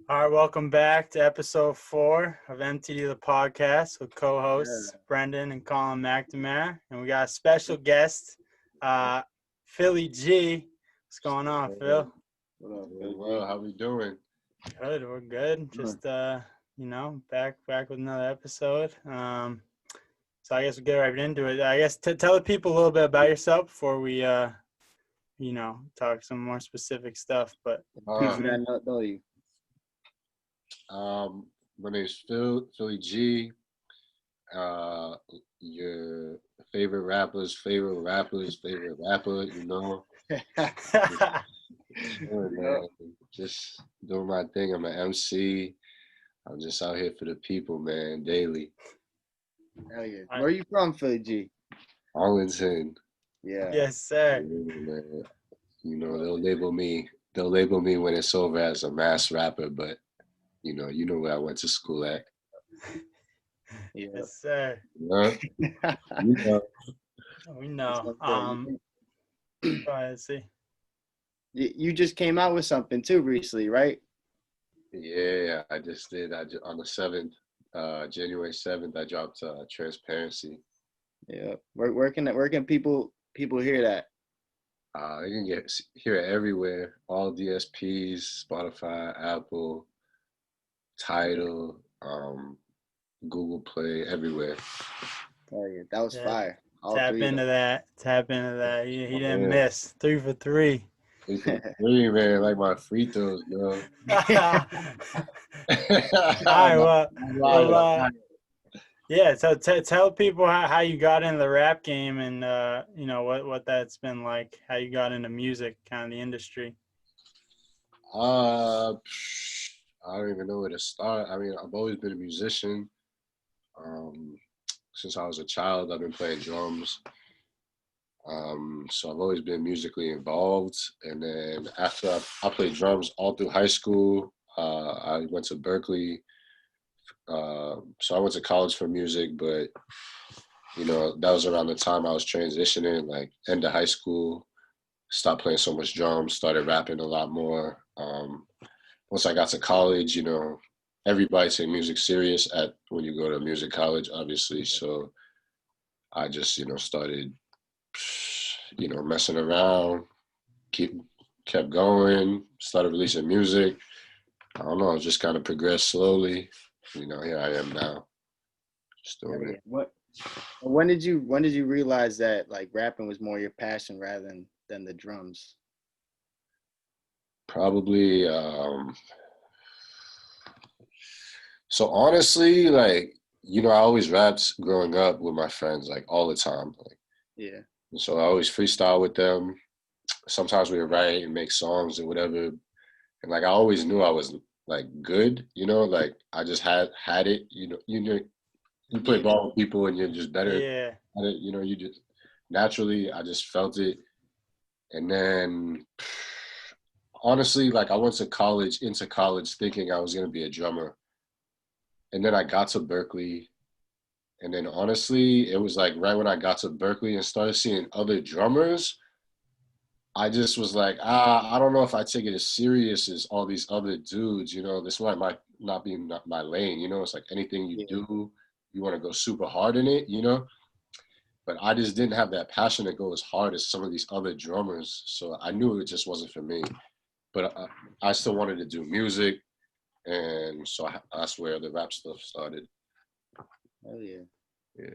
All right, welcome back to episode 4 of MTD the Podcast with co-hosts Yeah. Brendan and Colin McNamara. And we got a special guest, Philly G. What's going on, Phil? What up, Doing well, how we doing? Good, we're good. Just, back with another episode. So I guess we'll get right into it. I guess tell the people a little bit about yourself before we, talk some more specific stuff. But People that not know you. My name's Philly G. Your favorite rapper, you know. Just doing my thing. I'm an MC. I'm just out here for the people, man, daily. Hell yeah. Where are you from, Philly G? Arlington. Yeah. yes, sir. Man. You know, they'll label me when it's over as a mass rapper, but you know where I went to school at. Yeah. Yes, sir. You know. We know. Go ahead, see. You just came out with something too recently, right? Yeah, I just did. On the 7th, January 7th, I dropped Transparency. Yeah. Where can people hear that? You can hear it everywhere. All DSPs, Spotify, Apple, Tidal, Google Play, everywhere. Oh yeah, that was Yeah. fire. All Tap three of into them. that. He didn't Yeah. miss. 3 for 3. 3 for 3, man, like my free throws, bro. All right, yeah. So tell people how you got into the rap game and what that's been like. How you got into music, kind of the industry. I don't even know where to start. I mean, I've always been a musician. Since I was a child, I've been playing drums. So I've always been musically involved. And then after I played drums all through high school, I went to Berkeley. So I went to college for music, but that was around the time I was transitioning, like end of high school. Stopped playing so much drums, started rapping a lot more. Once I got to college, everybody take music serious when you go to music college, obviously. So I just, started, messing around, kept going, started releasing music. I don't know, just kind of progressed slowly. Here I am now, just doing it. When did you realize that like rapping was more your passion rather than the drums? Probably, so honestly, like, I always rapped growing up with my friends, like all the time. Like, Yeah. so I always freestyle with them. Sometimes we would write and make songs or whatever. And like, I always knew I was like good, like I just had it, you play ball with people and you're just better Yeah. at it, you just naturally, I just felt it. And then honestly, like I went into college thinking I was going to be a drummer. And then I got to Berkeley. And then honestly, it was like right when I got to Berkeley and started seeing other drummers, I just was like, I don't know if I take it as serious as all these other dudes, this might not be my lane, it's like anything you do, you want to go super hard in it, but I just didn't have that passion to go as hard as some of these other drummers. So I knew it just wasn't for me, but I still wanted to do music. And so that's where the rap stuff started. Oh yeah. Yeah.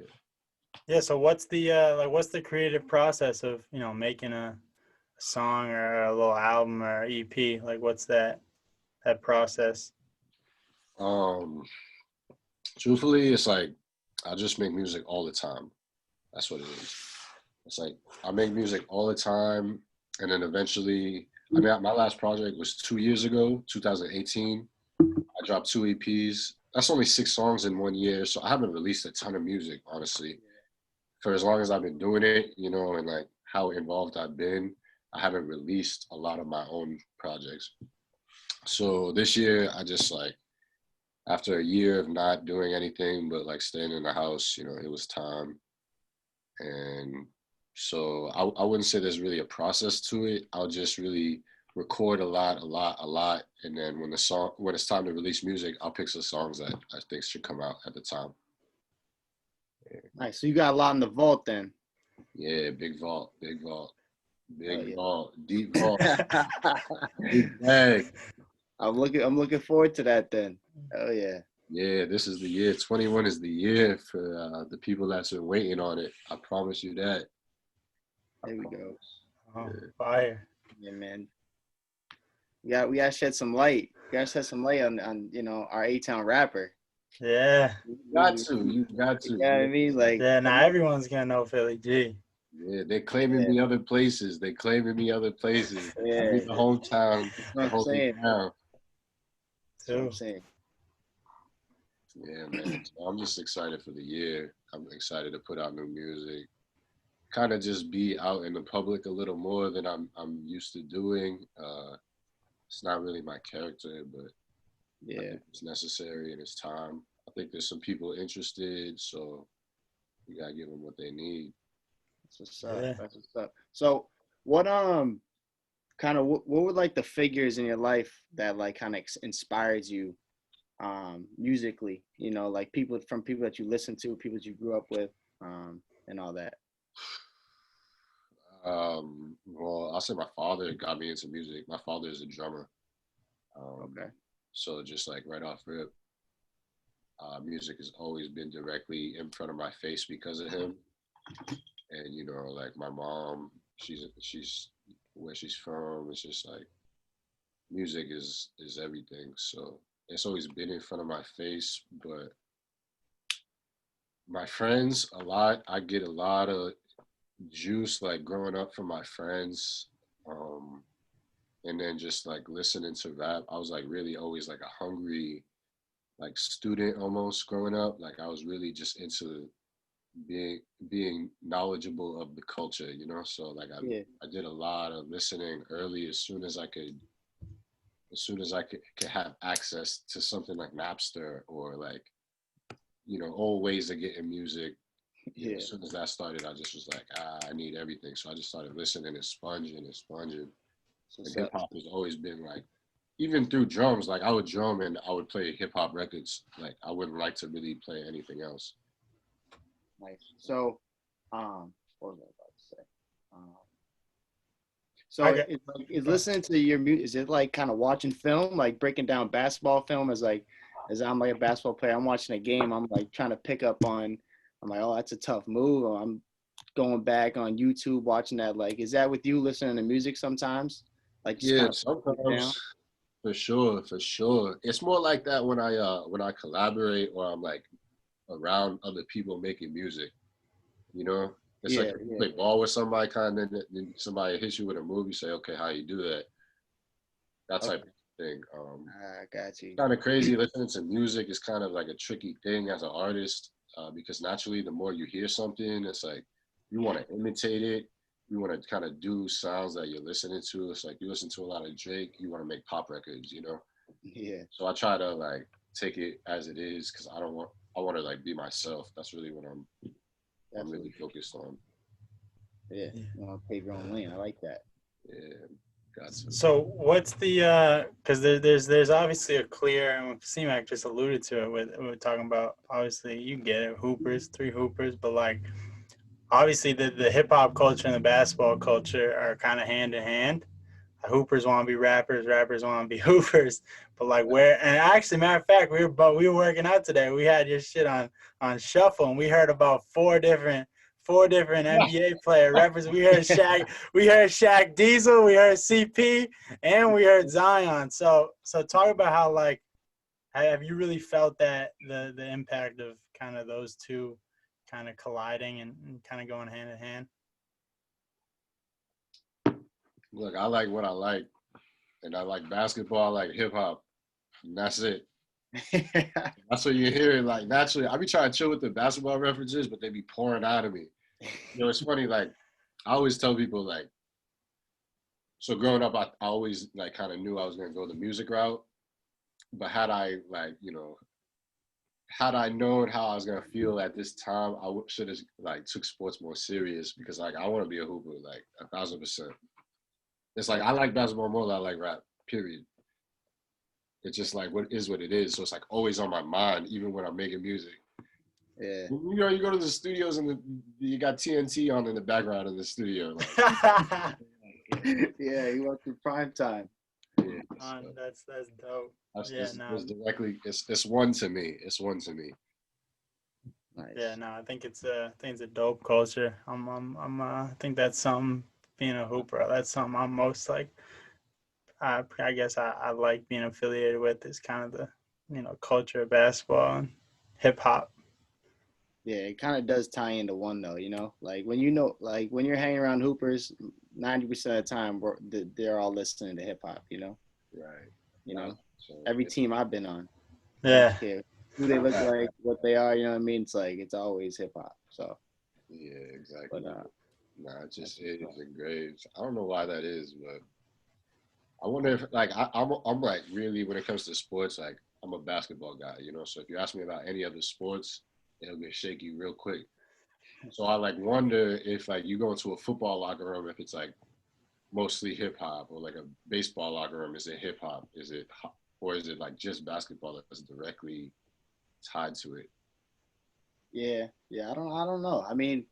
Yeah. So what's the creative process of making a song or a little album or EP? Like what's that process? Truthfully, it's like I just make music all the time. That's what it is. It's like I make music all the time, and then eventually, my last project was 2 years ago, 2018. I dropped 2 EPs. That's only 6 songs in 1 year, so I haven't released a ton of music, honestly. For as long as I've been doing it, and like how involved I've been, I haven't released a lot of my own projects. So this year, I just like, after a year of not doing anything but like staying in the house, it was time. And so I wouldn't say there's really a process to it. I'll just really record a lot, and then when it's time to release music, I'll pick some songs that I think should come out at the time. Nice. So you got a lot in the vault then. Yeah, big vault, deep vault, deep bag. I'm looking forward to that then. Oh yeah. Yeah, this is the year. 21 is the year for the people that's been waiting on it. I promise you that. There we go. Oh, fire. Yeah, man. We gotta shed some light. We gotta shed some light on our A-Town rapper. Yeah. You got to. You know what I mean? Like, Yeah, now everyone's gonna know Philly G. Yeah, they're claiming me other places. Yeah. I mean the hometown. That's what I'm saying. Town. That's what I'm saying. Yeah, man. So I'm just excited for the year. I'm excited to put out new music. Kind of just be out in the public a little more than I'm used to doing. It's not really my character, but I think it's necessary and it's time. I think there's some people interested, so you gotta give them what they need. That's what's up. Yeah. That's what's up. So what what were like the figures in your life that like kind of inspired you musically? You know, like people that you listen to, people that you grew up with, and all that. Well, I'll say my father got me into music. My father is a drummer. Okay. So just like right off rip, music has always been directly in front of my face because of him. And you know, like my mom, she's where she's from. It's just like music is everything. So it's always been in front of my face. But my friends, I get a lot of juice like growing up from my friends. And then just like listening to rap, I was like really always like a hungry like student almost growing up. Like I was really just into being knowledgeable of the culture, you know. So like I did a lot of listening early as soon as I could have access to something like Napster or like, you know, old ways of getting music. Yeah. As soon as that started, I just was like, I need everything. So I just started listening and sponging. And hip hop has always been like, even through drums, like I would drum and I would play hip hop records. Like I wouldn't like to really play anything else. Nice. So, what was I about to say? Is listening to your music, is it like kind of watching film, like breaking down basketball film as I'm like a basketball player, I'm watching a game, I'm like trying to pick up on, I'm like, oh, that's a tough move. Or I'm going back on YouTube, watching that. Like, is that with you listening to music sometimes? Like, just kind of sometimes. For sure. It's more like that when I collaborate or I'm like around other people making music. You know, it's like you play ball with somebody, kind of, then somebody hits you with a move. You say, okay, how you do that? That type of thing. I got you. Kind of crazy. Listening to music is kind of like a tricky thing as an artist because naturally, the more you hear something, it's like you want to imitate it. You want to kind of do sounds that you're listening to. It's like you listen to a lot of Drake, you want to make pop records, you know? Yeah. So I try to like take it as it is because I want to like be myself. That's really what I'm really focused on. Yeah. You want to pave your own lane. I like that. Yeah. Got to. So what's the because there's obviously a clear, and C-Mac just alluded to it with we're talking about, obviously you get it, hoopers, 3 hoopers, but like obviously the hip hop culture and the basketball culture are kind of hand in hand. Hoopers want to be rappers, rappers want to be hoopers. But like and actually, matter of fact, we were working out today. We had your shit on shuffle, and we heard about four different NBA player rappers. We heard Shaq Diesel, we heard CP, and we heard Zion. So talk about how like have you really felt that the impact of kind of those two kind of colliding and kind of going hand in hand? Look, I like what I like, and I like basketball, I like hip hop, and that's it. That's what you hear. Like naturally, I be trying to chill with the basketball references, but they be pouring out of me. You know, it's funny. Like I always tell people, like, so growing up, I always like kind of knew I was gonna go the music route, but had I known how I was gonna feel at this time, I should have like took sports more serious because like I want to be a hooper, like 1,000%. It's like I like basketball more than I like rap. Period. It's just like what it is. So it's like always on my mind, even when I'm making music. Yeah. You know, you go to the studios and you got TNT on in the background in the studio. Like, yeah, you went through prime time. Yeah, so that's dope. that's directly. It's one to me. It's one to me. Nice. Yeah, no, I think it's a dope culture. I think that's something, being a hooper. That's something I'm most like. I guess I like being affiliated with, is kind of the culture of basketball and hip hop. Yeah, it kind of does tie into one though, like when when you're hanging around hoopers, 90% of the time they're all listening to hip hop, Right. So every team I've been on, I Yeah. don't care who they look like, what they are, you know what I mean? It's like it's always hip hop. So yeah, exactly. But It just is engraved. I don't know why that is, but I wonder if like I'm like really when it comes to sports, like I'm a basketball guy, So if you ask me about any other sports, it'll get shaky real quick. So I like wonder if like you go into a football locker room, if it's like mostly hip hop, or like a baseball locker room, is it hip hop? Or is it like just basketball that's directly tied to it? yeah, I don't know. I mean,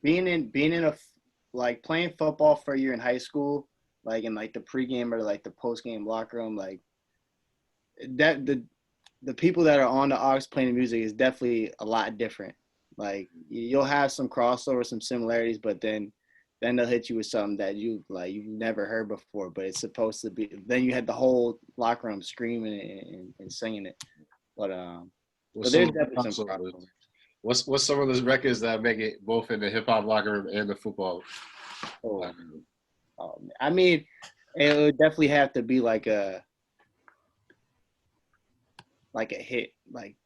being in a like playing football for a year in high school, like in like the pregame or like the postgame locker room, like that the people that are on the aux playing music is definitely a lot different. Like you'll have some crossover, some similarities, but then they'll hit you with something that you've never heard before, but it's supposed to be. Then you had the whole locker room screaming and singing it. But there's definitely some crossover. What's some of those records that make it both in the hip hop locker room and the football locker room? I mean, it would definitely have to be like a hit, like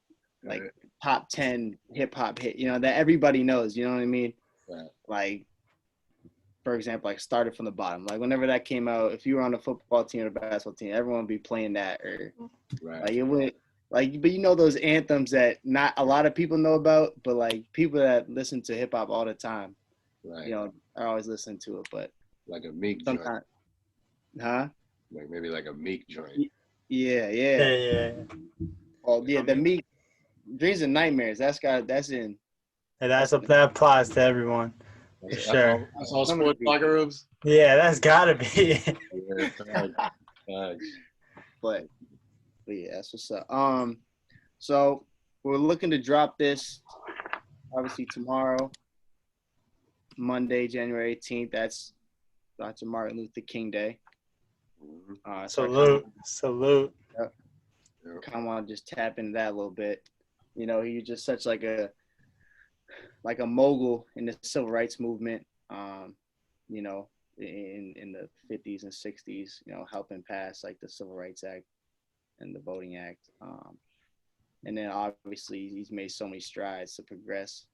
top 10 hip hop hit, that everybody knows. You know what I mean? Right. Like, for example, like Started From the Bottom. Like whenever that came out, if you were on a football team or a basketball team, everyone would be playing that, or right. like it would. Like, but those anthems that not a lot of people know about, but like people that listen to hip hop all the time, right. are always listening to it. But like a Meek joint, huh? Like maybe like a Meek joint. Yeah. Oh yeah, the Meek Dreams and Nightmares. That's in. Hey, that applies to everyone. For sure. That's all sports locker rooms. Yeah, that's gotta be. Yeah, thanks. But yeah, that's what's up. So we're looking to drop this obviously tomorrow, Monday, January 18th. That's Dr. Martin Luther King Day. Salute. Yep. Kind of want to just tap into that a little bit. He was just such like a mogul in the civil rights movement. In the 50s and 60s, helping pass like the Civil Rights Act and the Voting Act. And then obviously he's made so many strides to progress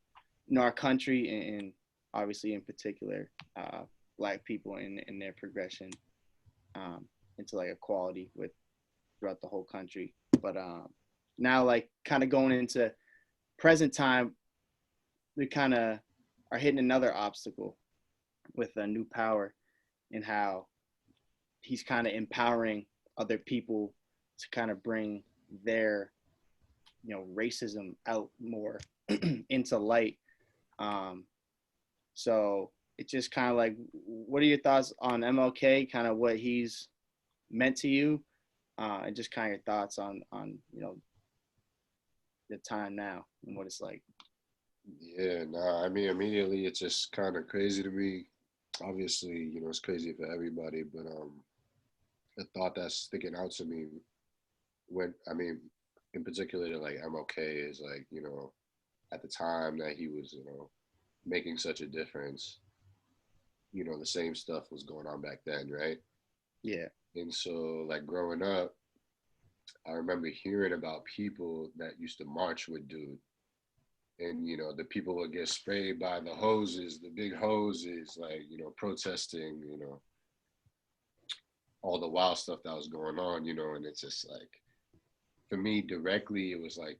our country, and obviously in particular Black people in their progression into like equality throughout the whole country. But now like kind of going into present time, we kind of are hitting another obstacle with a new power, and how he's kind of empowering other people to kind of bring their racism out more into light. So it's just kind of like, what are your thoughts on MLK, kind of what he's meant to you, and just kind of your thoughts on the time now and what it's like? Yeah, I mean, immediately it's just kind of crazy to me. Obviously, it's crazy for everybody, but the thought that's sticking out to me in particular to like MLK is like, at the time that he was, making such a difference, the same stuff was going on back then, right? Yeah. And so like growing up, I remember hearing about people that used to march with dude. And, the people would get sprayed by the hoses, the big hoses, like, protesting, all the wild stuff that was going on, and it's just like, for me directly, it was like,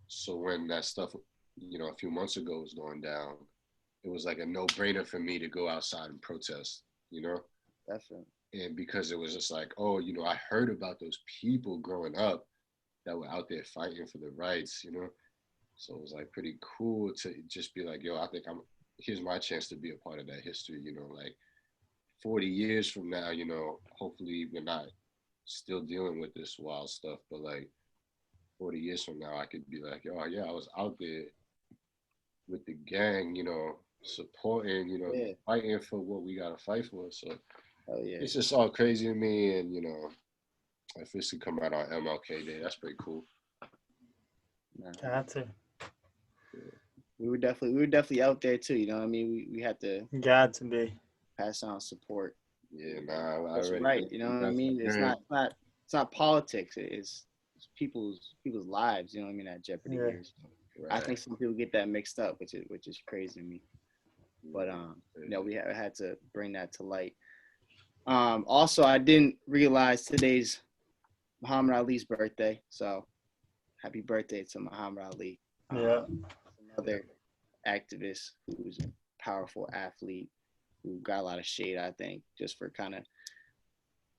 so when that stuff, a few months ago was going down, it was like a no-brainer for me to go outside and protest, Definitely. And because it was just like, oh, I heard about those people growing up that were out there fighting for the rights, So it was like pretty cool to just be like, yo, I think here's my chance to be a part of that history, like 40 years from now, hopefully we're not still dealing with this wild stuff, but like 40 years from now, I could be like, yo, yeah, I was out there with the gang, supporting, Yeah. fighting for what we got to fight for. So Oh yeah. it's just all crazy to me. And, if this could come out on MLK Day, that's pretty cool. Got to. We were definitely out there too. You know what I mean? We had to Got to be. pass on support. Yeah, nah, That's right. You know what I mean? It's not politics. It's people's lives. You know what I mean? At jeopardy here. So right. I think some people get that mixed up, which is crazy to me. But we had to bring that to light. Also, I didn't realize today's Muhammad Ali's birthday. So happy birthday to Muhammad Ali. Another activist who's a powerful athlete who got a lot of shade, I think, just for kind of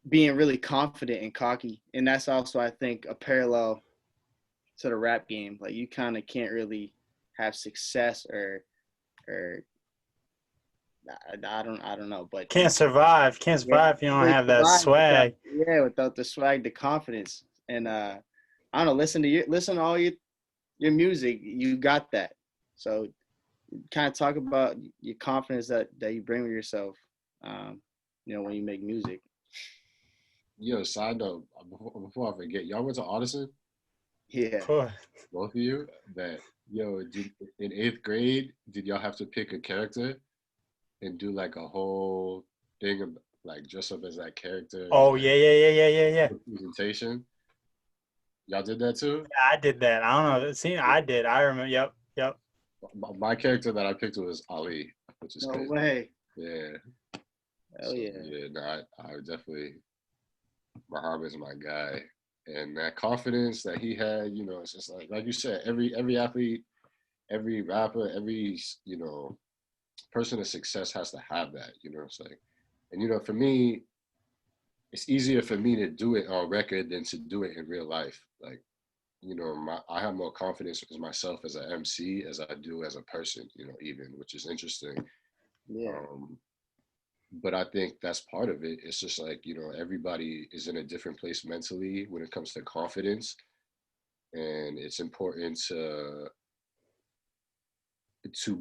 being really confident and cocky. And that's also, I think, a parallel to the rap game. Like, you kind of can't really have success or I don't know, but can't survive if you don't have that swag. Without the swag, the confidence. And I don't know, listen to all your music, you got that. So kind of talk about your confidence that you bring with yourself, when you make music. Yo, side note, before I forget, y'all went to Audison? Yeah. Both of you? In 8th grade, did y'all have to pick a character and do like a whole thing of like dress up as that character? Oh, yeah. Presentation? Y'all did that too? Yeah, I did that. I don't know. See, I did. I remember. Yep. My character that I picked was Ali, which is no crazy. way. Yeah. Hell yeah. Yeah, no, I definitely, Muhammad's my guy. And that confidence that he had, it's just like you said, every athlete, every rapper, every, person of success has to have that, it's like, and for me, it's easier for me to do it on record than to do it in real life. Like, I have more confidence in myself as an MC as I do as a person, even, which is interesting. Yeah. But I think that's part of it. It's just like, everybody is in a different place mentally when it comes to confidence. And it's important to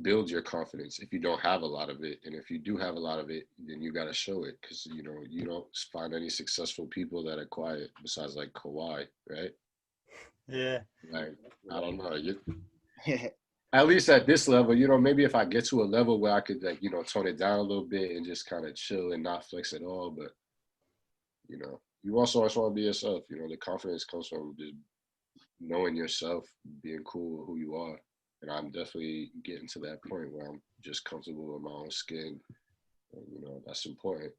build your confidence if you don't have a lot of it. And if you do have a lot of it, then you got to show it, because, you don't find any successful people that are quiet besides like Kawhi, right? Yeah. Like, I don't know. At least at this level, maybe if I get to a level where I could, like, tone it down a little bit and just kind of chill and not flex at all. But, you also just want to be yourself. The confidence comes from just knowing yourself, being cool with who you are. And I'm definitely getting to that point where I'm just comfortable with my own skin. And, that's important.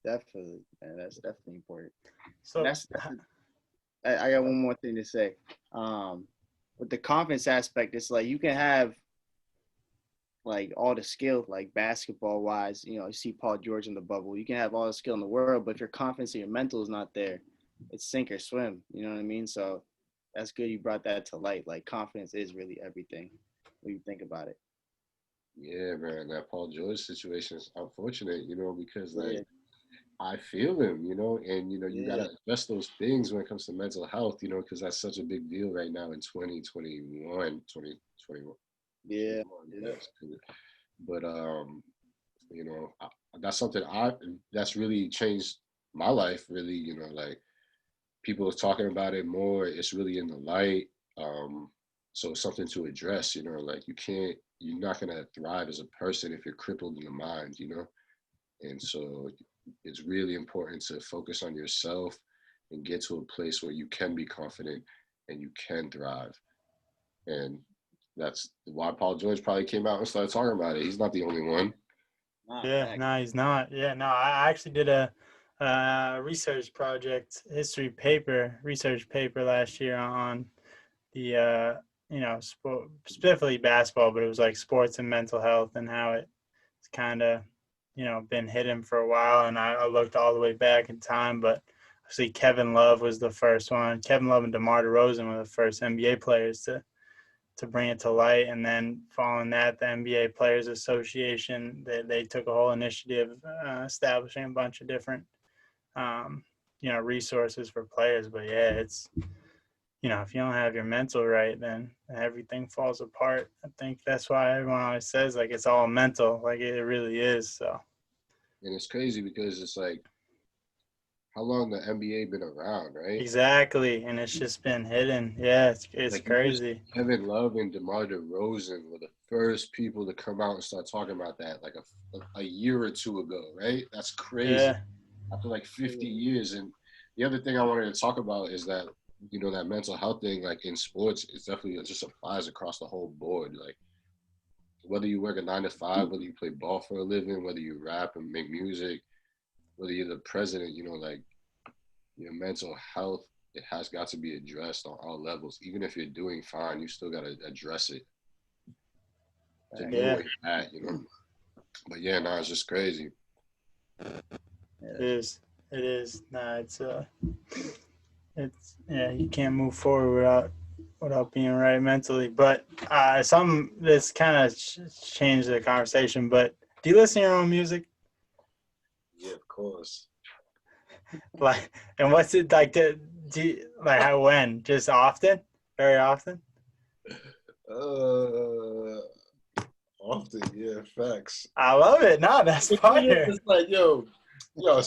Definitely, man. That's definitely important. So I got one more thing to say. With the confidence aspect, it's like you can have like all the skill, like basketball wise, you see Paul George in the bubble. You can have all the skill in the world, but if your confidence and your mental is not there, it's sink or swim. You know what I mean? So that's good you brought that to light. Like, confidence is really everything when you think about it. Yeah, man. That Paul George situation is unfortunate, because like, I feel him, and you gotta address those things when it comes to mental health, because that's such a big deal right now in 2021. Yeah. But that's something that's really changed my life. Really, like, people are talking about it more. It's really in the light. So it's something to address. Like, you're not gonna thrive as a person if you're crippled in the mind. And so it's really important to focus on yourself and get to a place where you can be confident and you can thrive. And that's why Paul George probably came out and started talking about it. He's not the only one. No, he's not. Yeah, no, I actually did a research paper last year on the specifically basketball, but it was like sports and mental health and how it's kind of been hidden for a while, and I looked all the way back in time, but obviously Kevin Love was the first one. Kevin Love and DeMar DeRozan were the first NBA players to bring it to light, and then following that, the NBA Players Association, they took a whole initiative establishing a bunch of different resources for players. But yeah, it's if you don't have your mental right, then everything falls apart. I think that's why everyone always says like it's all mental, like it really is. So, and it's crazy because it's like, how long the NBA been around, right? Exactly, and it's just been hidden. Yeah, it's like crazy. Kevin Love and DeMar DeRozan were the first people to come out and start talking about that like a year or two ago, right? That's crazy. Yeah. After like 50 years. And the other thing I wanted to talk about is that, that mental health thing, like in sports, it definitely just applies across the whole board. Like whether you work a 9 to 5, whether you play ball for a living, whether you rap and make music, whether you're the president, like your mental health, it has got to be addressed on all levels. Even if you're doing fine, you still got to address it to know where you're at, But yeah, no, it's just crazy. It is. Nah, it's you can't move forward without being right mentally. But some this kind of changed the conversation. But do you listen to your own music? Yeah, of course. Like, and what's it like? Do you, like how when? Just often? Very often? Often, yeah, facts. I love it. No, that's fire. It's like, so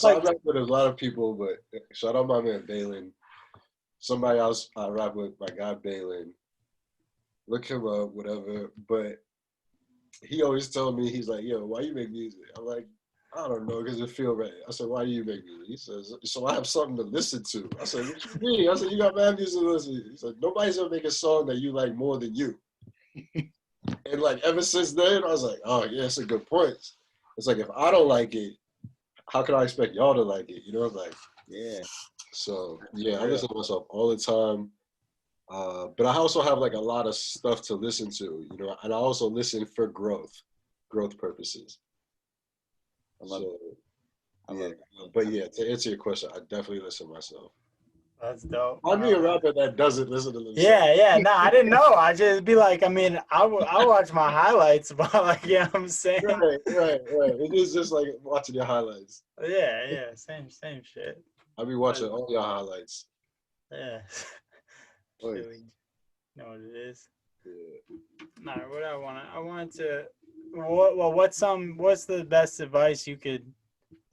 I rap with a lot of people, but shout out my man Balin. Somebody else I rap with, my guy Balin. Look him up, whatever. But he always told me, he's like, yo, why you make music? I'm like, I don't know, because it feel right. I said, why do you make music? He says, so I have something to listen to. I said, what you mean? I said, you got mad music to listen to. He said, nobody's gonna make a song that you like more than you. And like ever since then, I was like, oh yeah, that's a good point. It's like if I don't like it, how can I expect y'all to like it? It's like, yeah. So yeah, I listen to myself all the time. But I also have like a lot of stuff to listen to, and I also listen for growth purposes. I love it. Yeah, but yeah, to answer your question, I definitely listen to myself. That's dope. I'm a rapper that doesn't listen to themselves. Yeah. No, I didn't know. I just be like, I mean, I watch my highlights, but like, I'm saying. Right. It is just like watching your highlights. Yeah. Same shit. I be watching all your highlights. Yeah. Really know what it is. Yeah. No, what I wanted to. What's the best advice you could?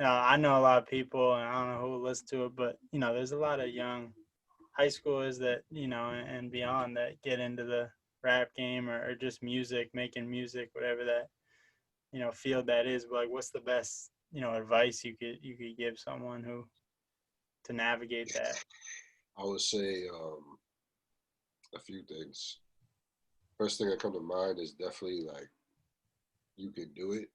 I know a lot of people, and I don't know who will listen to it, but there's a lot of young high schoolers that and beyond that get into the rap game or just music, making music, whatever that field that is. But like, what's the best advice you could give someone who to navigate that? I would say a few things. First thing that come to mind is definitely like you can do it.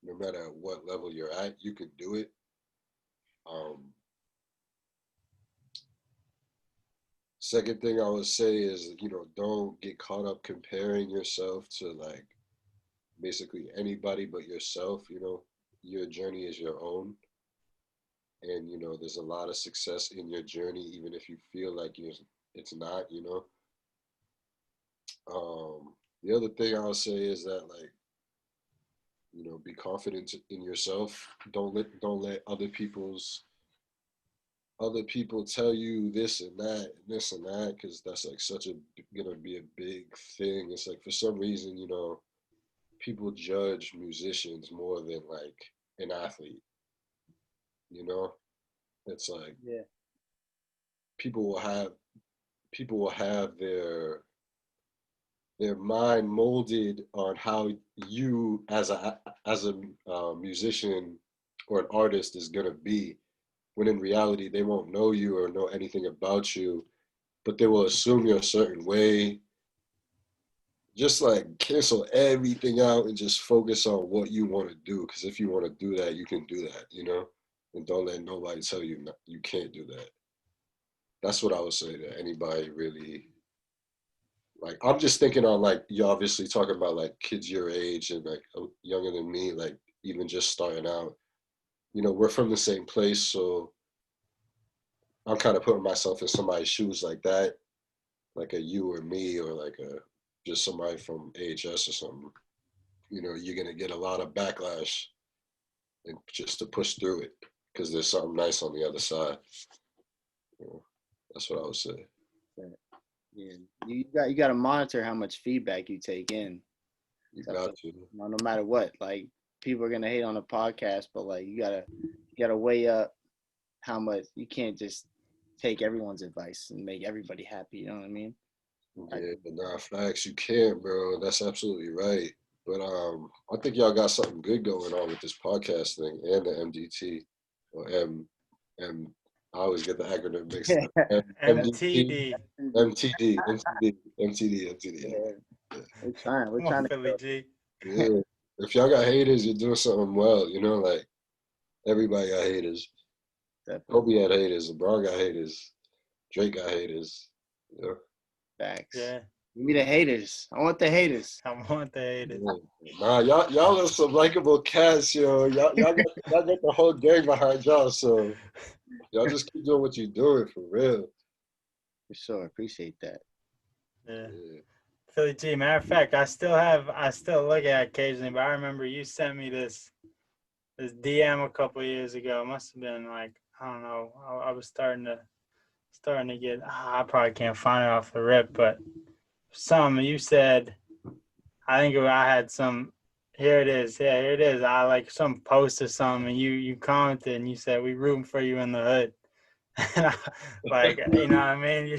No matter what level you're at, you could do it. Second thing I would say is, don't get caught up comparing yourself to like basically anybody but yourself. Your journey is your own. And, there's a lot of success in your journey, even if you feel like it's not, The other thing I'll say is that like, be confident in yourself. Don't let other people tell you this and that, because that's like gonna be a big thing. It's like for some reason, people judge musicians more than like an athlete. It's like people will have their mind molded on how you as a musician or an artist is gonna be, when in reality they won't know you or know anything about you, but they will assume you're a certain way. Just like cancel everything out and just focus on what you want to do, because if you want to do that, you can do that, and don't let nobody tell you you can't do that. That's what I would say to anybody really. Like, I'm just thinking on like, you're obviously talking about like kids your age and like younger than me, like, even just starting out. You know, we're from the same place, so I'm kind of putting myself in somebody's shoes like that, like a you or me, or like a just somebody from AHS or something. You know, you're gonna get a lot of backlash, and just to push through it, because there's something nice on the other side. You know, that's what I would say. Yeah, you got to monitor how much feedback you take in. You got to. No matter what, like people are gonna hate on the podcast, but like you gotta weigh up how much. You can't just take everyone's advice and make everybody happy. You know what I mean? Yeah, but nah, facts, you can't, bro. That's absolutely right. But I think y'all got something good going on with this podcast thing and the MDT or M. I always get the acronym mixed up. MTD. MTD. Yeah. We're trying. We're Come on, trying Philly to. G. Yeah. If y'all got haters, you're doing something well. You know, like everybody got haters. Kobe had haters. LeBron got haters. Drake got haters. You know? Facts. Yeah. Give me the haters. I want the haters. I want the haters. Nah, y'all are some likable cats, yo. Y'all got the whole gang behind y'all, so y'all just keep doing what you're doing for real. For sure. Appreciate that. Yeah. Philly G, matter of fact, I still look at it occasionally, but I remember you sent me this DM a couple of years ago. It must have been like, I don't know. I was starting to get, I probably can't find it off the rip, but you said, I think I had some, here it is. Yeah, here it is. I like some post or something, and you commented and you said, we rooting for you in the hood. And like, you know what I mean?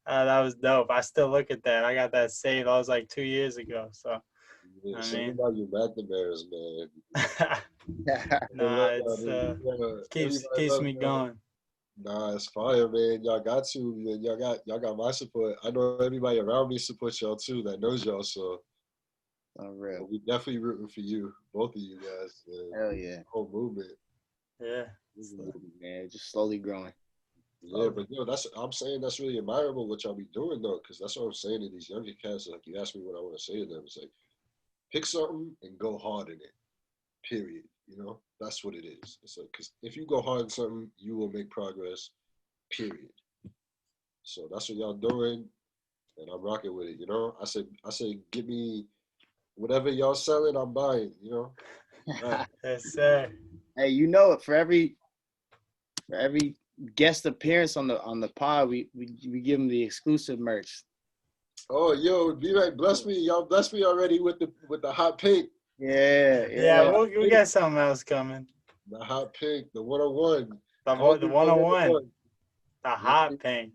That was dope. I still look at that. I got that saved. That was like 2 years ago. So, Yeah, I something mean, about you McNamara's, man. nah, it's keeps me going. Nah, it's fire, man. Y'all got to, man. Y'all got my support. I know everybody around me supports y'all too that knows y'all. So, real. we definitely rooting for you, both of you guys. Man. Hell yeah. Whole movement. Yeah. Man, just slowly growing. Yeah, but I'm saying that's really admirable what y'all be doing though, because that's what I'm saying to these younger cats. Like you asked me what I want to say to them. It's like pick something and go hard in it. Period. You know, that's what it is. It's like because if you go hard in something, you will make progress. Period. So that's what y'all doing, and I'm rocking with it. You know, I said, give me whatever y'all selling, I'm buying. You know. Right. Yes, sir. Hey, you know it. For every guest appearance on the pod, we give them the exclusive merch. Oh, yo, B-Mac, bless me. Y'all bless me already with the hot pink. Yeah. We got something else coming. The hot pink, the 101. The 101. The hot pink.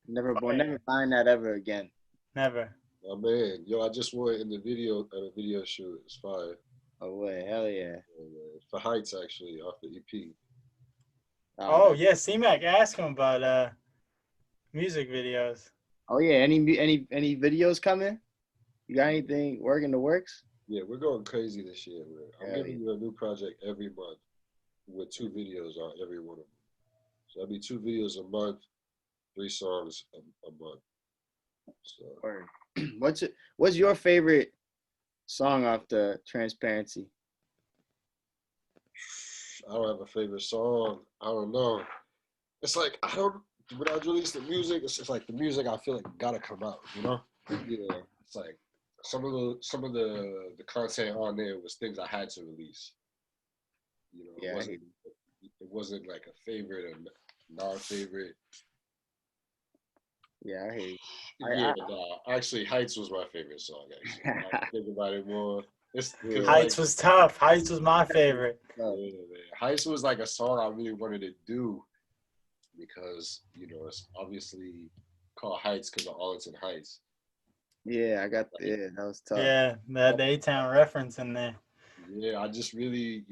Never buying that ever again. Never. Oh man, yo, I just wore it in the video at a video shoot. It's fire. Oh way, hell yeah. For Heights actually off the EP. Oh yeah, C-Mac, ask him about music videos. Oh yeah, any videos coming? You got anything work in the works? Yeah, we're going crazy this year. I'm giving you a new project every month with 2 videos on every one of them. So that'll be 2 videos a month, 3 songs a month. So what's your favorite song off the Transparency? I don't have a favorite song. I don't know. It's like when I release the music, it's just like the music I feel like gotta come out, you know? Yeah. It's like some of the content on there was things I had to release. You know, yeah, it wasn't like a favorite or non-favorite. Yeah, I hear you. Actually, Heights was my favorite song. Actually, I think about it more. Heights was tough. Heights was my favorite. Yeah, Heights was like a song I really wanted to do because it's obviously called Heights because of Arlington Heights. Yeah, that was tough. Yeah, that A-Town reference in there. Yeah, I just really,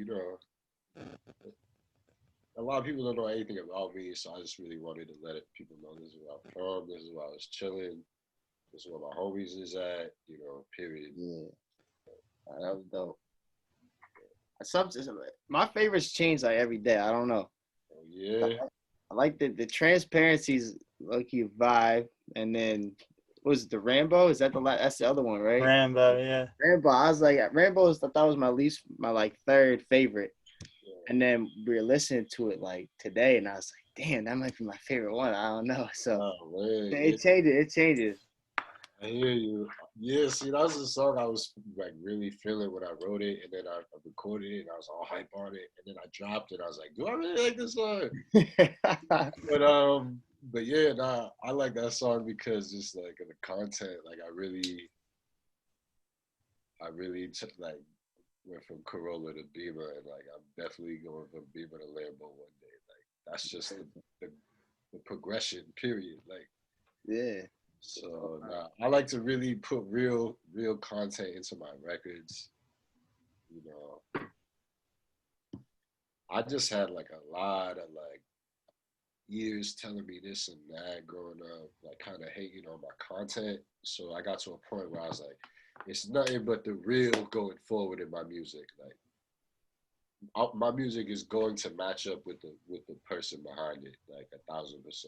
a lot of people don't know anything about me, so I just really wanted to let people know this is where I'm from, this is where I was chilling, this is where my homies is at, period. Yeah, that was dope. My favorites change like every day. I don't know. Oh, yeah. I like the Transparency's lucky vibe, and then was it the Rambo? Is that that's the other one, right? Rambo, yeah. Rambo. I was like, Rambo I thought was my like third favorite. And then we were listening to it like today, and I was like, damn, that might be my favorite one. I don't know. So it changes. I hear you. Yeah, see, that was a song I was like really feeling when I wrote it, and then I recorded it, and I was all hype on it, and then I dropped it. I was like, do I really like this song? But yeah, nah, I like that song because just like the content, like I really like went from Corolla to Beamer, and like I'm definitely going from Beamer to Lambo one day. Like that's just the progression. Period. Like yeah. So I like to really put real content into my records. You know, I just had like a lot of like years telling me this and that growing up, like kind of hating on my content. So I got to a point where I was like, it's nothing but the real going forward in my music. Like my music is going to match up with the person behind it, like 1,000%.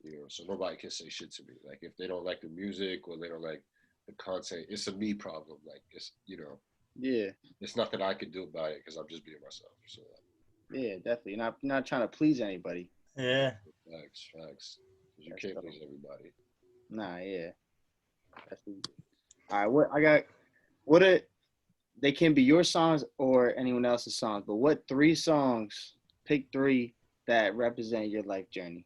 You know, so nobody can say shit to me. Like if they don't like the music or they don't like the content, it's a me problem. Like it's yeah, it's nothing I can do about it because I'm just being myself. So yeah, definitely. Not trying to please anybody. Yeah. Facts. You can't please everybody. Nah, yeah. All right, what they can be your songs or anyone else's songs, but what 3 songs, pick 3 that represent your life journey?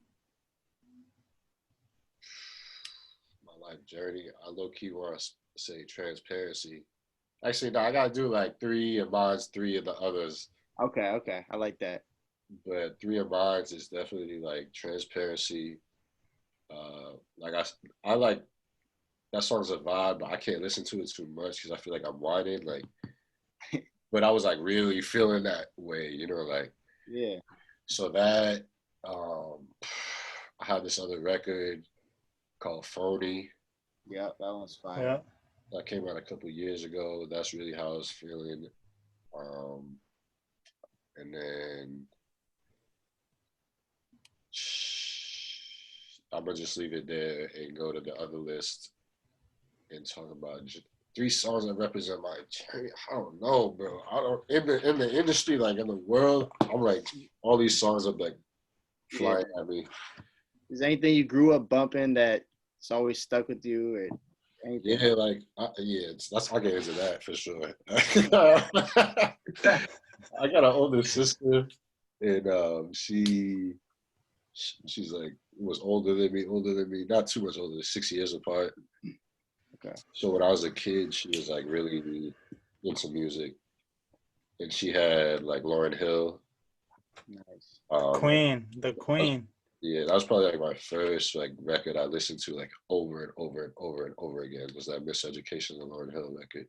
My life journey, I low-key want to say transparency. Actually, no, I gotta do like 3 of mine's, 3 of the others. Okay, I like that. But 3 of mine's is definitely like transparency. Like I like that song's a vibe, but I can't listen to it too much because I feel like I'm whining. Like, but I was like really feeling that way, you know, like yeah. So that I had this other record called Phony. Yeah, that one's fine. Yeah. That came out a couple years ago. That's really how I was feeling. And then I'm gonna just leave it there and go to the other list and talk about 3 songs that represent my journey. I don't know, bro. I don't in the industry, like in the world, I'm like all these songs are like flying at me. Is there anything you grew up bumping that's always stuck with you, or anything? Yeah, like I'll get into that for sure. I got an older sister, and she's like was older than me, not too much older, 6 years apart. Okay. So when I was a kid, she was like really into music, and she had like Lauryn Hill. Nice. The Queen. That was probably like my first like record I listened to like over and over and over and over again was that Miseducation, the Lauryn Hill record.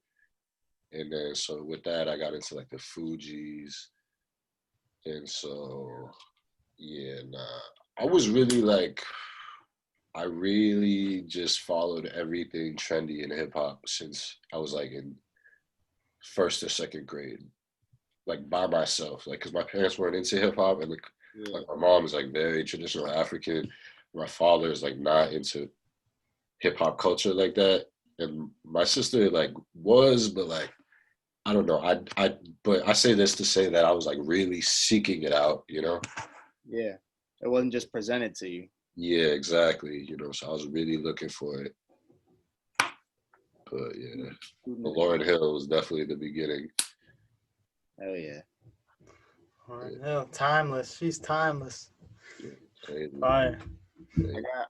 And then so with that I got into like the Fugees. And so I was really like I really just followed everything trendy in hip hop since I was like in 1st or 2nd grade. Like by myself. Like cause my parents weren't into hip hop and like my mom is like very traditional African. My father is like not into hip hop culture like that. And my sister like was, but like I don't know. But I say this to say that I was like really seeking it out, you know? Yeah. It wasn't just presented to you. Yeah, exactly. You know, so I was really looking for it. But yeah. The Lauryn Hill was definitely the beginning. Oh yeah. Lauryn Hill, timeless. She's timeless. Yeah, Fire.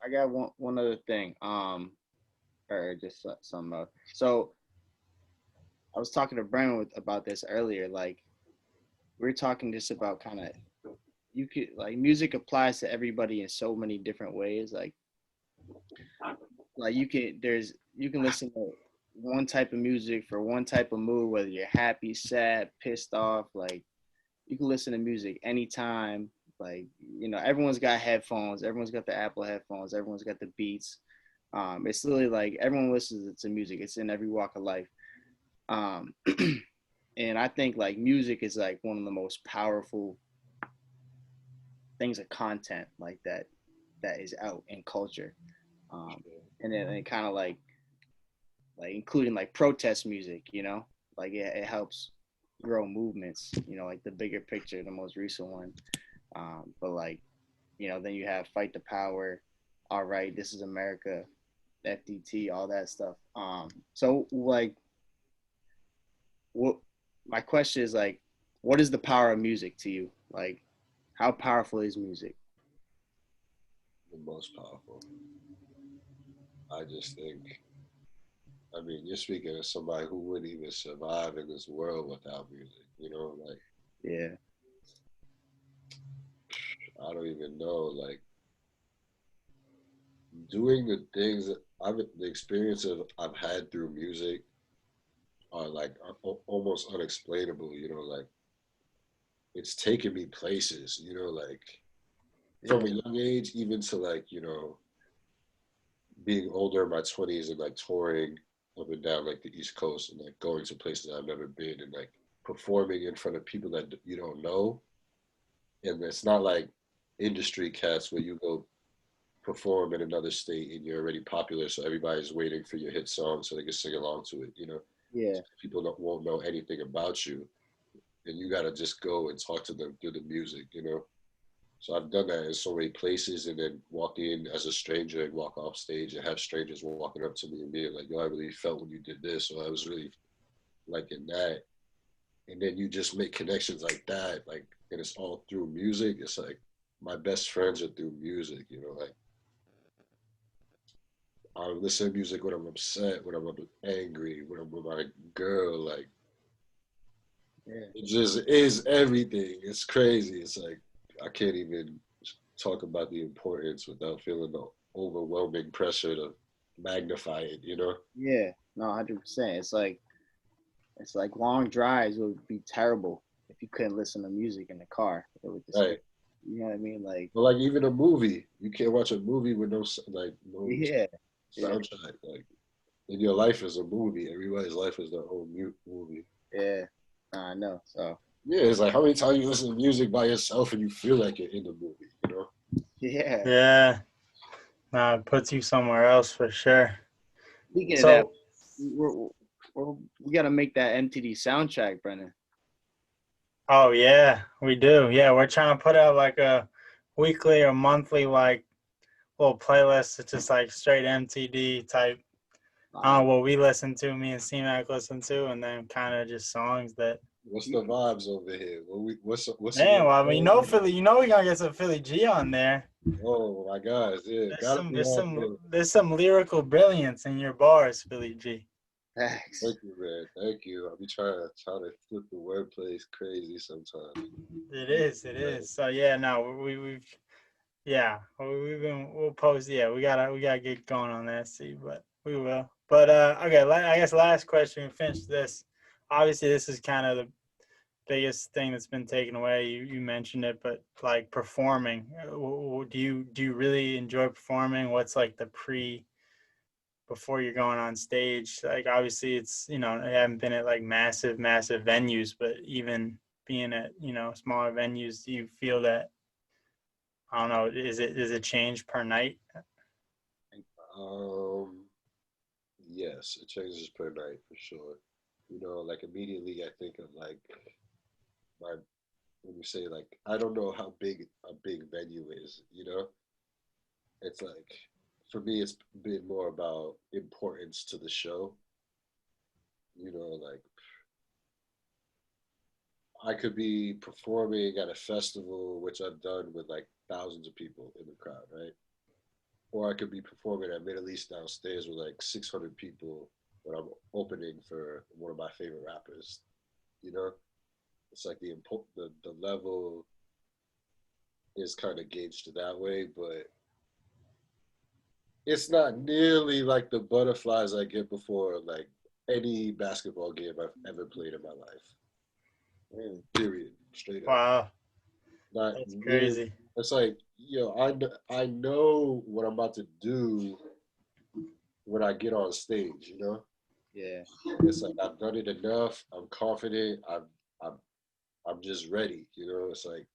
I got one other thing. Or just some. So I was talking to Brandon about this earlier. Like we were talking just about kind of you could like music applies to everybody in so many different ways. Like you can listen to one type of music for one type of mood, whether you're happy, sad, pissed off. Like you can listen to music anytime. Like, you know, everyone's got headphones. Everyone's got the Apple headphones. Everyone's got the Beats. It's literally like everyone listens to music. It's in every walk of life. And I think like music is like one of the most powerful things of content like that is out in culture. and then it kind of like including like protest music, like it helps grow movements, like the bigger picture, the most recent one. But like, then you have Fight the Power, All Right, This Is America, FDT, all that stuff. So like, what my question is like, what is the power of music to you? Like, how powerful is music? The most powerful. I just think, I mean, you're speaking of somebody who wouldn't even survive in this world without music, like, Yeah. I don't even know, like, doing the things that the experiences I've had through music are like almost unexplainable, like, it's taken me places, like, from a young age, even to like, being older in my 20s and like touring up and down like the East Coast and like going to places I've never been and like performing in front of people that you don't know. And it's not like industry cats where you go perform in another state and you're already popular, so everybody's waiting for your hit song so they can sing along to it. Yeah. People won't know anything about you, and you got to just go and talk to them through the music. So I've done that in so many places, and then walk in as a stranger and walk off stage and have strangers walking up to me and being like, "Yo, I really felt when you did this," or "I was really liking that." And then you just make connections like that, like, and it's all through music. It's like my best friends are through music. Like, I listen to music when I'm upset, when I'm angry, when I'm with my girl. Like, Yeah. it just is everything. It's crazy. It's like I can't even talk about the importance without feeling the overwhelming pressure to magnify it. Yeah. No, 100%. It's like long drives would be terrible if you couldn't listen to music in the car. It would just, Right. you know what I mean? Like, But like even a movie, you can't watch a movie with no yeah. soundtrack. Like, and your life is a movie. Everybody's life is their own movie. Yeah. I know. So, Yeah, it's like how many times you listen to music by yourself and you feel like you're in the movie. yeah. Yeah. No, it puts you somewhere else for sure. Speaking of that, So, we got to make that MTD soundtrack, Brennan. oh yeah, we do. Yeah, we're trying to put out like a weekly or monthly like little playlist. It's just like straight MTD type. I don't know what we listen to, me and C-Mac listen to, and then kind of just songs that. What's the vibes over here? What's Man, well, I mean, Philly, we gotta get some Philly G on there. Oh my gosh, yeah, gotta be on there. There's some lyrical brilliance in your bars, Philly G. Thanks. Thank you, man. Thank you. I'll be trying to flip the wordplay. It's crazy sometimes. It is. So yeah, no, we'll post. Yeah, we gotta get going on that. See, but we will. But okay, I guess last question. We finish this. Obviously, this is kind of the biggest thing that's been taken away. You mentioned it, but like performing, do you really enjoy performing? What's like the before you're going on stage? Like obviously it's I haven't been at like massive venues, but even being at smaller venues, do you feel that, I don't know, does it change per night? Yes, it changes per night for sure. Like immediately I think of like my when you say like I don't know how big a big venue is. It's like for me it's been more about importance to the show. Like I could be performing at a festival, which I've done with like thousands of people in the crowd, right? Or I could be performing at Middle East downstairs with like 600 people when I'm opening for one of my favorite rappers. It's like the level is kind of gauged that way, but it's not nearly like the butterflies I get before like any basketball game I've ever played in my life. Period. Straight up. Wow, Not that's nearly. crazy. It's like, I know what I'm about to do when I get on stage, Yeah. It's like I've done it enough. I'm confident. I'm just ready, It's like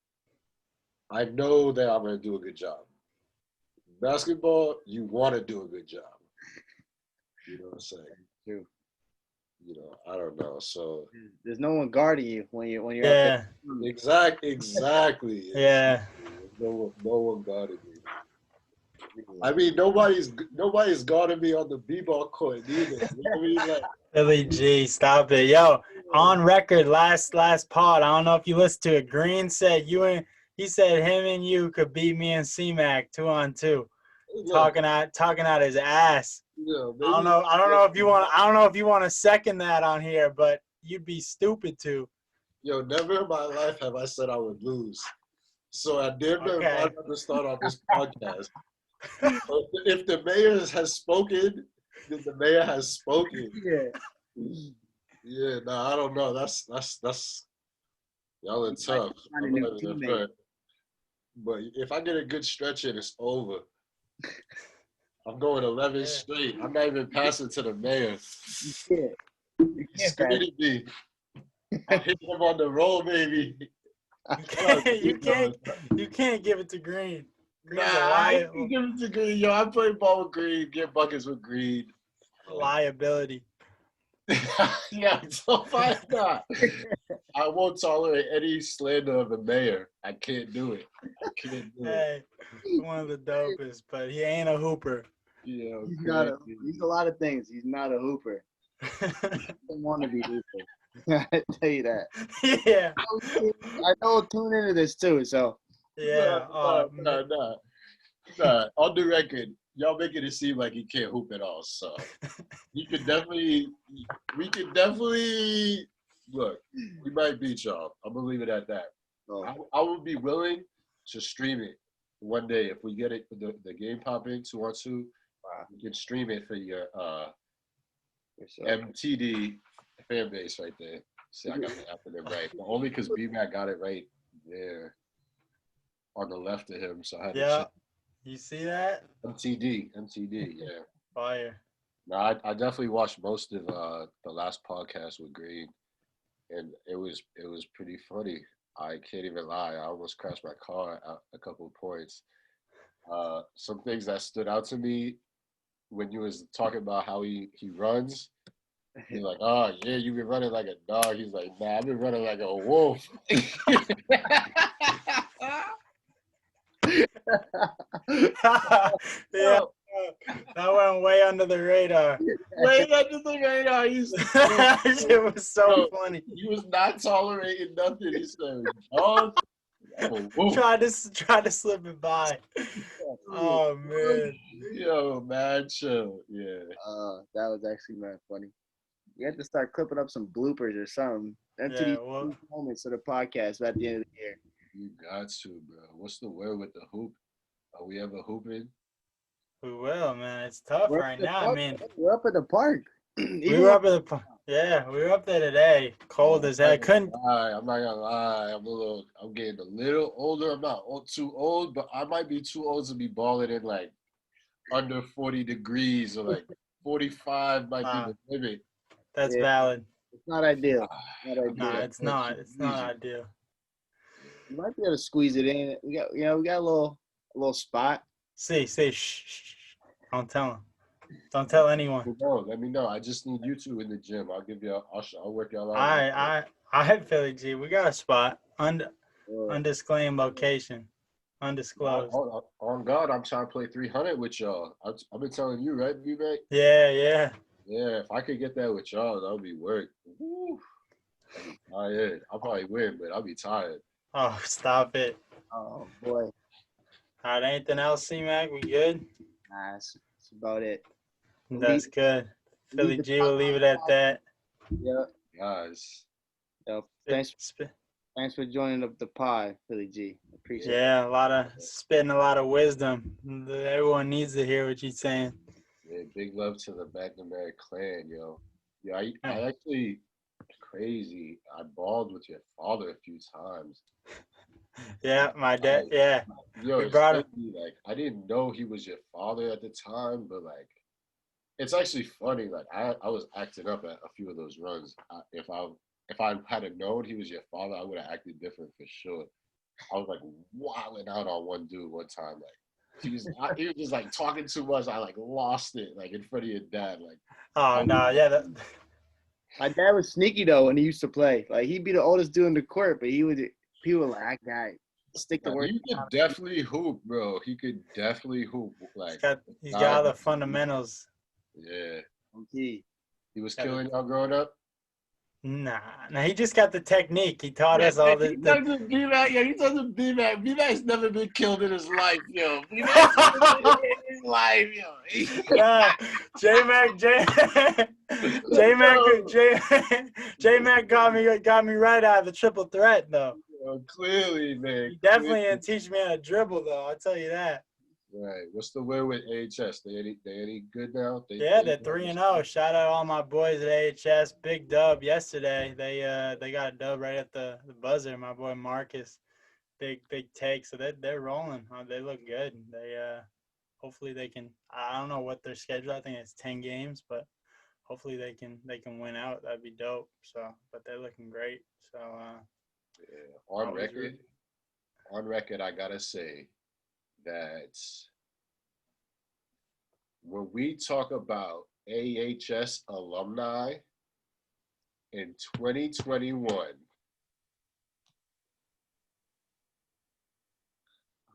I know that I'm gonna do a good job. Basketball, you want to do a good job. You know what I'm saying? True. You know, I don't know. So There's no one guarding you when you're out Yeah. there. exactly. Yeah. No one guarded me. I mean, nobody's guarding me on the b-ball court either. You know what I mean? Like, Billy G, stop it. Yo, on record, last pod, I don't know if you listened to it. Green said he said him and you could beat me and C-Mac 2-on-2. look, Talking out his ass. maybe, I don't know if you want to second that on here, but you'd be stupid to. Yo, never in my life have I said I would lose. So I dare not Okay. to start on this podcast. If the mayor has spoken, then the mayor has spoken. Yeah. Yeah, no, I don't know. That's y'all are tough. I'm not even a fan. But if I get a good stretch in, it's over. I'm going 11 straight. I'm not even passing to the mayor. You can't Screening me. I'm hitting him on the roll, baby. You can't give it to Green. Green's I can give it to Green. Yo, I play ball with Green, get buckets with Green. Liability. Yeah, so why not? I won't tolerate any slander of the mayor. I can't do it. Hey, one of the dopest, but he ain't a hooper. Yeah, he's a lot of things. He's not a hooper. He doesn't want to be a hooper. I tell you that. Yeah. I know he'll tune into this too, so. Yeah. No. On the record, y'all making it seem like he can't hoop at all. So we could definitely look. We might beat y'all. I'm gonna leave it at that. Oh. I would be willing to stream it one day if we get it. The game popping 2-on-2. You can stream it for your MTD fan base right there. See, I got the acronym right, but only because B-Mac got it right there on the left of him. So I had to check. You see that? MTD, yeah. Fire. No, I definitely watched most of the last podcast with Green, and it was pretty funny. I can't even lie. I almost crashed my car at a couple of points. Some things that stood out to me when you was talking about how he runs. He's like, oh yeah, you've been running like a dog. He's like, nah, I've been running like a wolf. Yeah, that went way under the radar. Way under the radar. It was so funny. He was not tolerating nothing. He said, dog. Tried to slip it by. Oh man. Yo, man, chill. Yeah. That was actually mad funny. You have to start clipping up some bloopers or something. MTD moments of the podcast at the end of the year. You got to, bro. What's the word with the hoop? Are we ever hooping? We will, man. It's tough right now. I mean, we're up at the park. We were up there today. Cold as heck. I'm not gonna lie. I'm getting a little older. I'm not too old, but I might be too old to be balling in like under 40 degrees or like 45 might be the limit. That's valid. It's not ideal. No, it's not. It's not ideal. You might be able to squeeze it in. We got a little spot. Shh. Don't tell him. Don't tell anyone. Let me know. I just need you two in the gym. I'll work y'all out. I have Philly G. We got a spot. Undisclaimed location. Undisclosed. On God, I'm trying to play 300 with y'all. I've been telling you, right, B-Mac? Yeah. Yeah, if I could get that with y'all, that would be work. Woo. I'll probably win, but I'll be tired. Oh, stop it. Oh, boy. All right, anything else, C-Mac? We good? Nah, that's about it. That's good. Philly G, we'll leave it at that. Yeah. Guys. Yep. Thanks for joining the pod, Philly G. Appreciate it. Yeah, spitting a lot of wisdom. Everyone needs to hear what you're saying. Yeah, big love to the McNamara clan, yo. Yeah, I actually, crazy. I balled with your father a few times. Yeah, my dad. Yeah. Yo, we brought him. Like, I didn't know he was your father at the time, but like, it's actually funny. Like, I was acting up at a few of those runs. If I had known he was your father, I would have acted different for sure. I was like wilding out on one dude one time, like he was just like talking too much. I like lost it like in front of your dad. Like, Oh no, yeah. My dad was sneaky though when he used to play. Like he'd be the oldest dude in the court, but people like that guy stick the word. he could definitely hoop, bro. He could definitely hoop. Like He's got all the fundamentals. Yeah. He was killing y'all growing up. Nah, he just got the technique. He taught us all the. He doesn't B-Mac. B-Mac's never been killed in his life, yo. B-Mac's never been killed in his life, yo. Nah, J-Mac got me right out of the triple threat though. Yo, clearly, man. He definitely didn't teach me how to dribble though. I'll tell you that. Right. What's the word with AHS? They any good now? They're 3-0. Shout out all my boys at AHS. Big dub yesterday. They got a dub right at the buzzer. My boy Marcus, big take. So they're rolling. They look good. They hopefully they can. I don't know what their schedule. I think it's 10 games, but hopefully they can win out. That'd be dope. So, but they're looking great. So on record, I gotta say that when we talk about AHS alumni in 2021,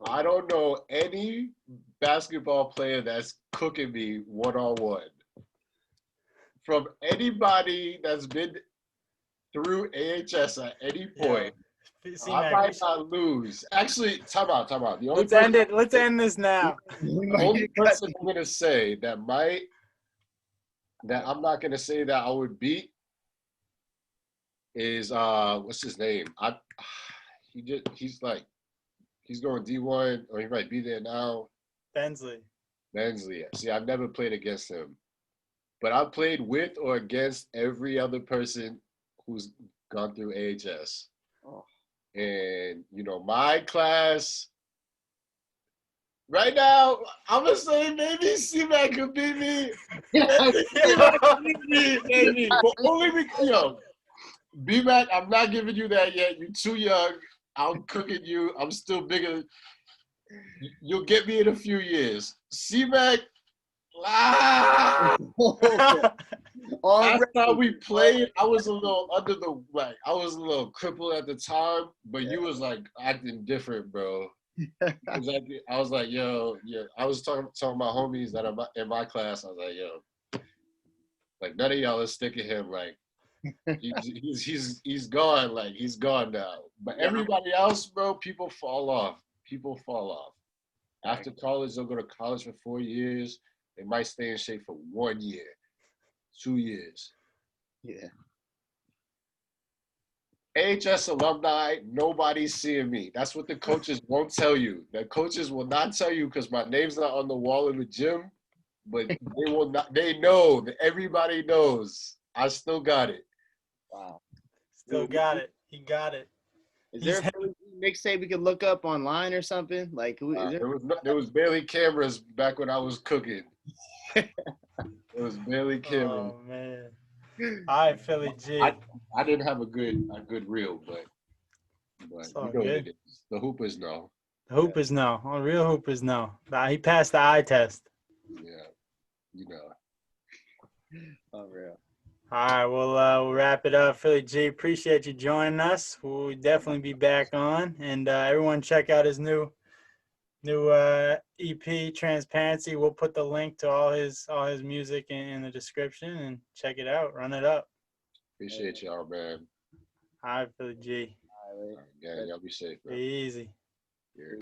I don't know any basketball player that's cooking me one-on-one. From anybody that's been through AHS at any point, I might not lose. Actually, time out. The only Let's end this now. The only person I'm gonna say that I'm not gonna say that I would beat is what's his name? He's going D1 or he might be there now. Bensley. Yeah. See, I've never played against him, but I've played with or against every other person who's gone through AHS. Oh. And, my class, right now, I'm going to say maybe C-Mac could beat me. Maybe. But only because, B-Mac, I'm not giving you that yet. You're too young. I'm cooking you. I'm still bigger. You'll get me in a few years. C-Mac, That's how we played. I was a little I was a little crippled at the time, but you was like acting different, bro. I was like, yo, yeah. I was talking to my homies that are in my class. I was like, yo, like none of y'all is sticking him. Like he's gone. Like he's gone now. But everybody else, bro, people fall off. After college, they'll go to college for 4 years. They might stay in shape for 1 year, 2 years. Yeah. AHS alumni, nobody's seeing me. That's what the coaches won't tell you. The coaches will not tell you because my name's not on the wall in the gym, but they will not. They know that everybody knows. I still got it. Wow. Still got it. He got it. Is there a mixtape we could look up online or something? Like, there was barely cameras back when I was cooking. There was barely cameras. Oh man. All right, Philly G. I didn't have a good reel, but it is. The hoopers know. The hoopers know. Oh, real hoopers know. He passed the eye test. Yeah, Oh, real. All right, we'll wrap it up. Philly G, appreciate you joining us. We'll definitely be back on, and everyone check out his new EP, Transparency. We'll put the link to all his music in the description, and check it out. Run it up. Appreciate y'all, man. All right, Philly G. All right, y'all be safe, man. Be easy. Yeah.